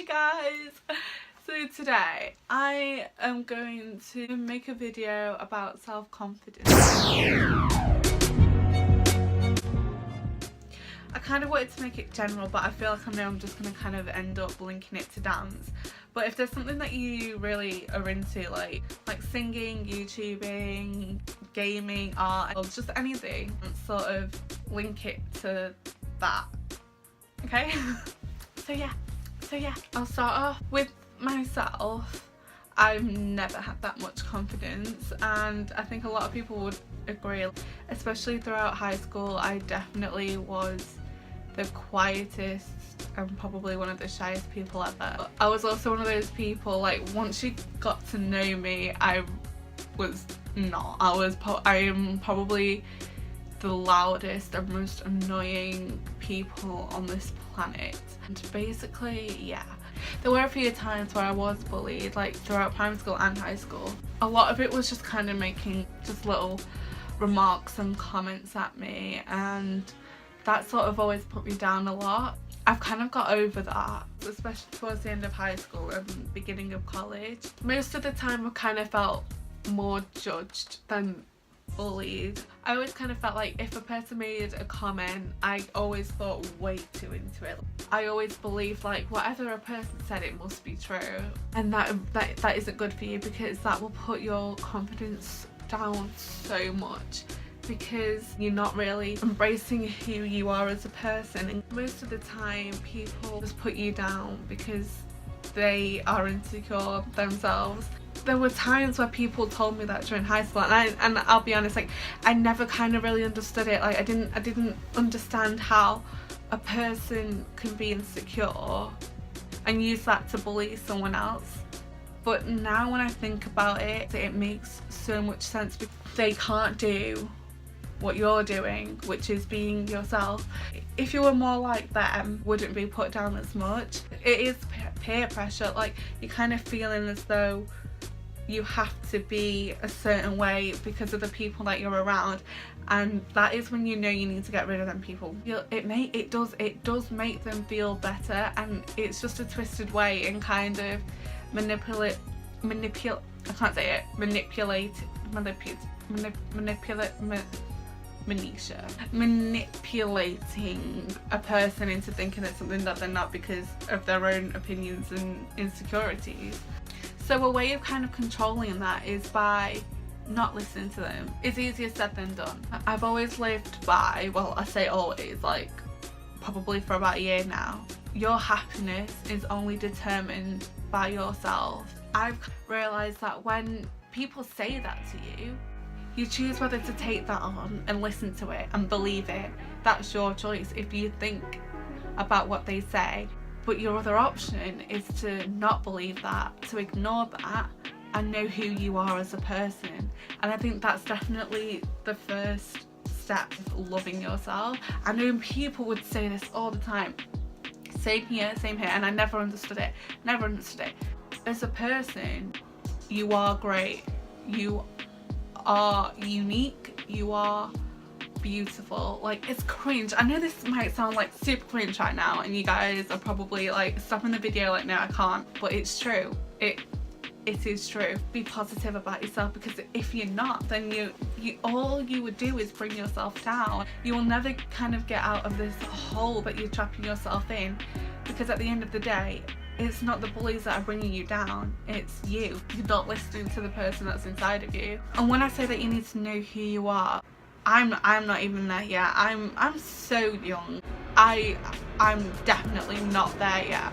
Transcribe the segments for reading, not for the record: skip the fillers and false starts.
guys! So today I am going to make a video about self-confidence. I kind of wanted to make it general, but I feel like I know I'm just going to kind of end up linking it to dance. But if there's something that you really are into, like singing, YouTubing, gaming, art, or just anything, sort of link it to that. Okay? So yeah, I'll start off with myself. I've never had that much confidence, and I think a lot of people would agree, especially throughout high school. I definitely was the quietest and probably one of the shyest people ever. I was also one of those people, like, once you got to know me, I was not. I am probably the loudest and most annoying people on this planet. And basically, yeah, there were a few times where I was bullied, like throughout primary school and high school. A lot of it was just kind of making just little remarks and comments at me, and that sort of always put me down a lot. I've kind of got over that, especially towards the end of high school and beginning of college. Most of the time I kind of felt more judged than bullied. I always kind of felt like if a person made a comment, I always thought way too into it. I always believed like whatever a person said, it must be true, and that isn't good for you, because that will put your confidence down so much, because you're not really embracing who you are as a person. And most of the time people just put you down because they are insecure themselves. There were times where people told me that during high school, and I'll be honest, like, I never kind of really understood it. Like, I didn't understand how a person can be insecure and use that to bully someone else. But now when I think about it, it makes so much sense, because they can't do what you're doing, which is being yourself. If you were more like them, wouldn't be put down as much. It is peer pressure. Like, you're kind of feeling as though you have to be a certain way because of the people that you're around, and that is when you know you need to get rid of them people. It does make them feel better, and it's just a twisted way and kind of manipulating a person into thinking it's something that they're not because of their own opinions and insecurities. So a way of kind of controlling that is by not listening to them. It's easier said than done. I've always lived by, well, I say always, like probably for about a year now, your happiness is only determined by yourself. I've realised that when people say that to you, you choose whether to take that on and listen to it and believe it. That's your choice if you think about what they say. But your other option is to not believe that, to ignore that, and know who you are as a person. And I think that's definitely the first step of loving yourself. I know people would say this all the time. Same here, and I never understood it. As a person, you are great. You are unique. You are beautiful. Like, it's cringe. I know this might sound like super cringe right now, and you guys are probably like stopping the video like, no, I can't, but it's true. It is true. Be positive about yourself, because if you're not, then you all you would do is bring yourself down. You will never kind of get out of this hole that you're trapping yourself in, because at the end of the day, it's not the bullies that are bringing you down, it's you. You're not listening to the person that's inside of you. And when I say that you need to know who you are, I'm not even there yet. I'm so young. I'm definitely not there yet.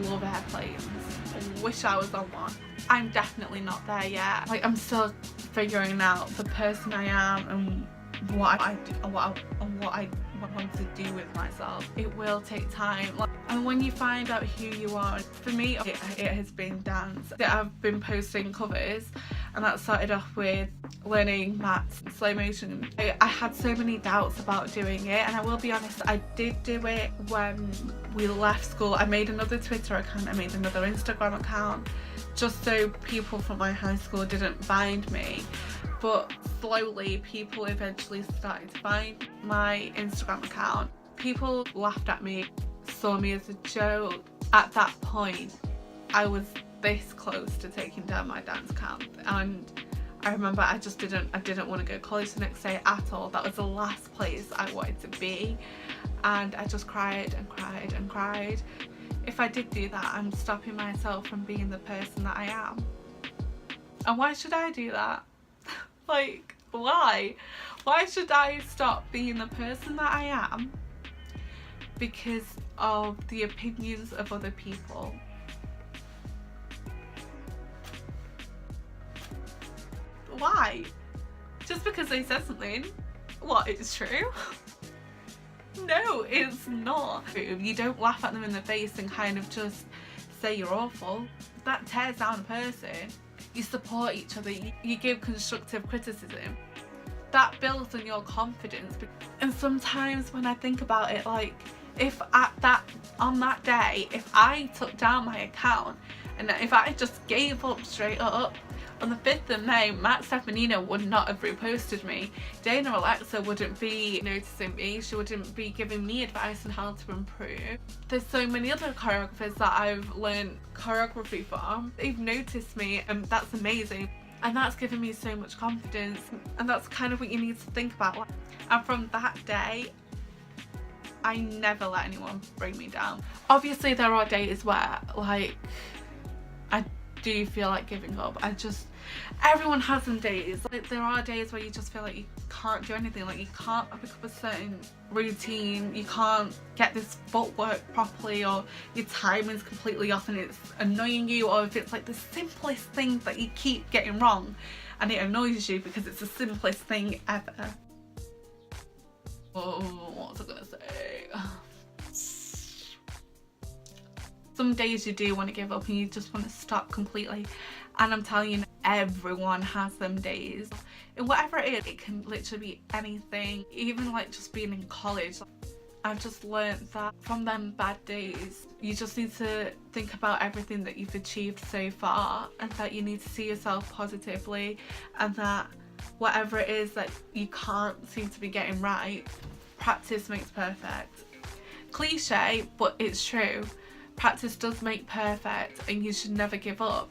Love airplanes. Wish I was on one. I'm definitely not there yet. Like, I'm still figuring out the person I am and what I want to do with myself. It will take time. And when you find out who you are, for me, it has been dance. I've been posting covers, and that started off with learning maths and slow motion. I had so many doubts about doing it, and I will be honest, I did do it when we left school. I made another Twitter account, I made another Instagram account, just so people from my high school didn't find me. But slowly people eventually started to find my Instagram account. People laughed at me just saw me as a joke. At that point, I was this close to taking down my dance camp, and I remember I didn't want to go to college the next day at all. That was the last place I wanted to be, and I just cried and cried and cried. If I did do that, I'm stopping myself from being the person that I am. And why should I do that? Like, why? Why should I stop being the person that I am because of the opinions of other people? Why? Just because they said something? What, it's true? No, it's not. You don't laugh at them in the face and kind of just say you're awful. That tears down a person. You support each other, you give constructive criticism. That builds on your confidence. And sometimes when I think about it, like, if on that day, if I took down my account and if I just gave up straight up, on the 5th of May, Matt Stefanino would not have reposted me. Dana Alexa wouldn't be noticing me. She wouldn't be giving me advice on how to improve. There's so many other choreographers that I've learned choreography from. They've noticed me, and that's amazing. And that's given me so much confidence. And that's kind of what you need to think about. And from that day, I never let anyone bring me down. Obviously, there are days where, like, I do feel like giving up. Everyone has some days. Like, there are days where you just feel like you can't do anything, like you can't pick up a certain routine, you can't get this footwork properly, or your timing's completely off and it's annoying you, or if it's like the simplest thing that you keep getting wrong and it annoys you because it's the simplest thing ever. Oh, what was I gonna say? Some days you do want to give up and you just want to stop completely, and I'm telling you, everyone has them days. And whatever it is, it can literally be anything, even like just being in college. I've just learned that from them bad days, you just need to think about everything that you've achieved so far, and that you need to see yourself positively, and that whatever it is that you can't seem to be getting right, practice makes perfect. Cliche, but it's true. Practice does make perfect, and you should never give up.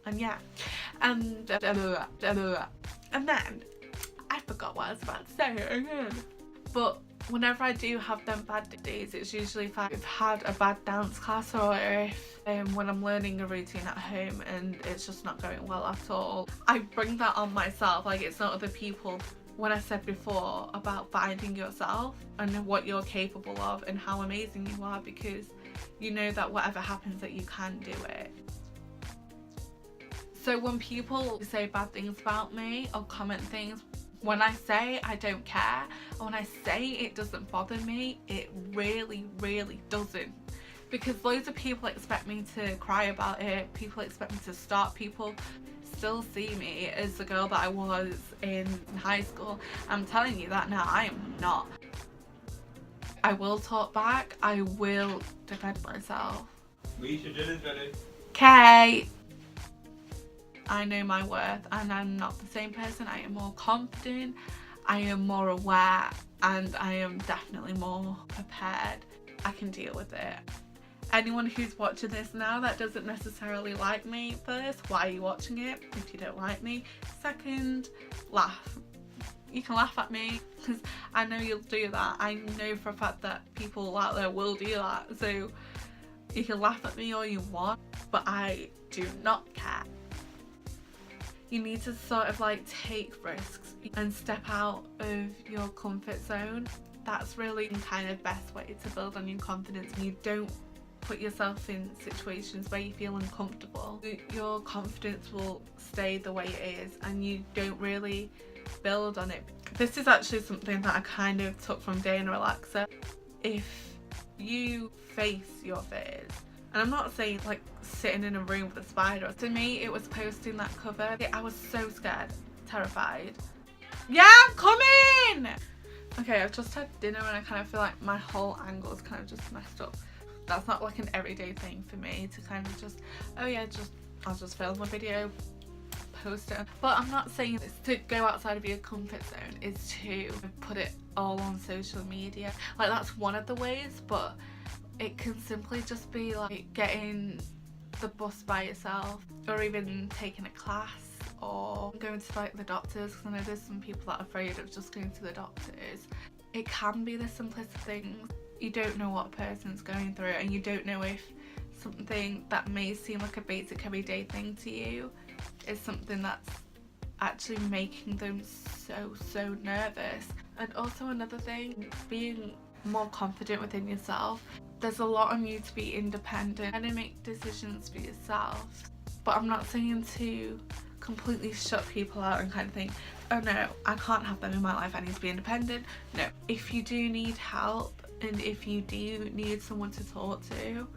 And yeah, and then I forgot what I was about to say again. But whenever I do have them bad days, it's usually if I've had a bad dance class, or if when I'm learning a routine at home and it's just not going well at all. I bring that on myself, like it's not other people. When I said before about finding yourself and what you're capable of and how amazing you are, because you know that whatever happens that you can do it. So when people say bad things about me or comment things, when I say I don't care, or when I say it doesn't bother me, it really, really doesn't. Because loads of people expect me to cry about it, people expect me to stop, people still see me as the girl that I was in high school. I'm telling you that now, I am not. I will talk back, I will defend myself. Manisha, dinner's ready. Okay. I know my worth, and I'm not the same person. I am more confident, I am more aware, and I am definitely more prepared. I can deal with it. Anyone who's watching this now that doesn't necessarily like me, first, why are you watching it if you don't like me? Second, laugh. You can laugh at me because I know you'll do that. I know for a fact that people out there will do that. So you can laugh at me all you want, but I do not care. You need to sort of like take risks and step out of your comfort zone. That's really kind of best way to build on your confidence. You don't put yourself in situations where you feel uncomfortable. Your confidence will stay the way it is, and you don't really build on it. This is actually something that I kind of took from Dana Alexa. If you face your fears, and I'm not saying like sitting in a room with a spider. To me, it was posting that cover. I was so scared, terrified. Yeah, I'm coming! Okay, I've just had dinner and I kind of feel like my whole angle is kind of just messed up. That's not like an everyday thing for me to kind of just, oh yeah, I'll just film a video, post it. But I'm not saying it's to go outside of your comfort zone, is to put it all on social media. Like, that's one of the ways, but it can simply just be like getting the bus by yourself, or even taking a class, or going to like the doctors, because I know there's some people that are afraid of just going to the doctors. It can be the simplest things. You don't know what a person's going through, and you don't know if something that may seem like a basic everyday thing to you is something that's actually making them so nervous. And also another thing, being more confident within yourself. There's a lot on you to be independent and to make decisions for yourself. But I'm not saying to completely shut people out and kind of think, oh no, I can't have them in my life, I need to be independent. No, if you do need help and if you do need someone to talk to,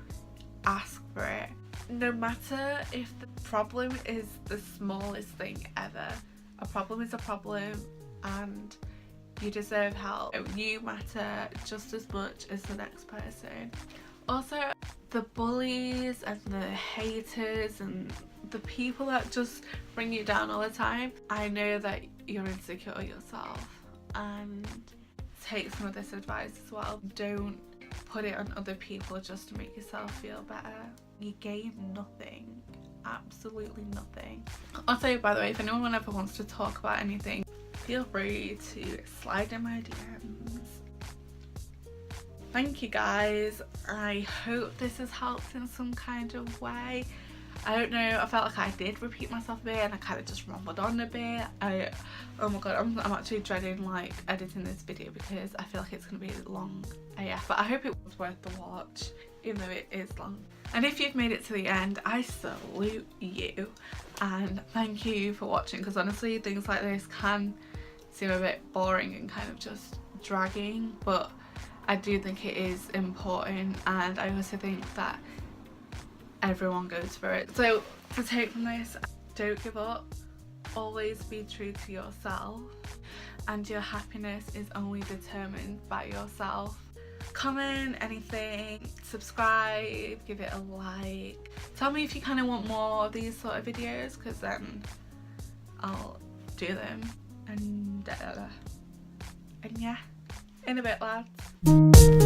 ask for it. No matter if the problem is the smallest thing ever, a problem is a problem, and you deserve help. You matter just as much as the next person. Also, the bullies and the haters and the people that just bring you down all the time, I know that you're insecure yourself, and take some of this advice as well. Don't put it on other people just to make yourself feel better. You gain nothing, absolutely nothing. Also, by the way, if anyone ever wants to talk about anything, feel free to slide in my DMs. Thank you guys. I hope this has helped in some kind of way. I don't know, I felt like I did repeat myself a bit and I kind of just rumbled on a bit. Oh my god, I'm actually dreading like editing this video because I feel like it's going to be long AF, but I hope it was worth the watch, even though it is long. And if you've made it to the end, I salute you and thank you for watching, because honestly things like this can seem a bit boring and kind of just dragging, but I do think it is important, and I also think that everyone goes through it. So to take from this, don't give up, always be true to yourself, and your happiness is only determined by yourself. Comment anything, subscribe, give it a like, tell me if you kind of want more of these sort of videos, because then I'll do them. And yeah, in a bit, lads.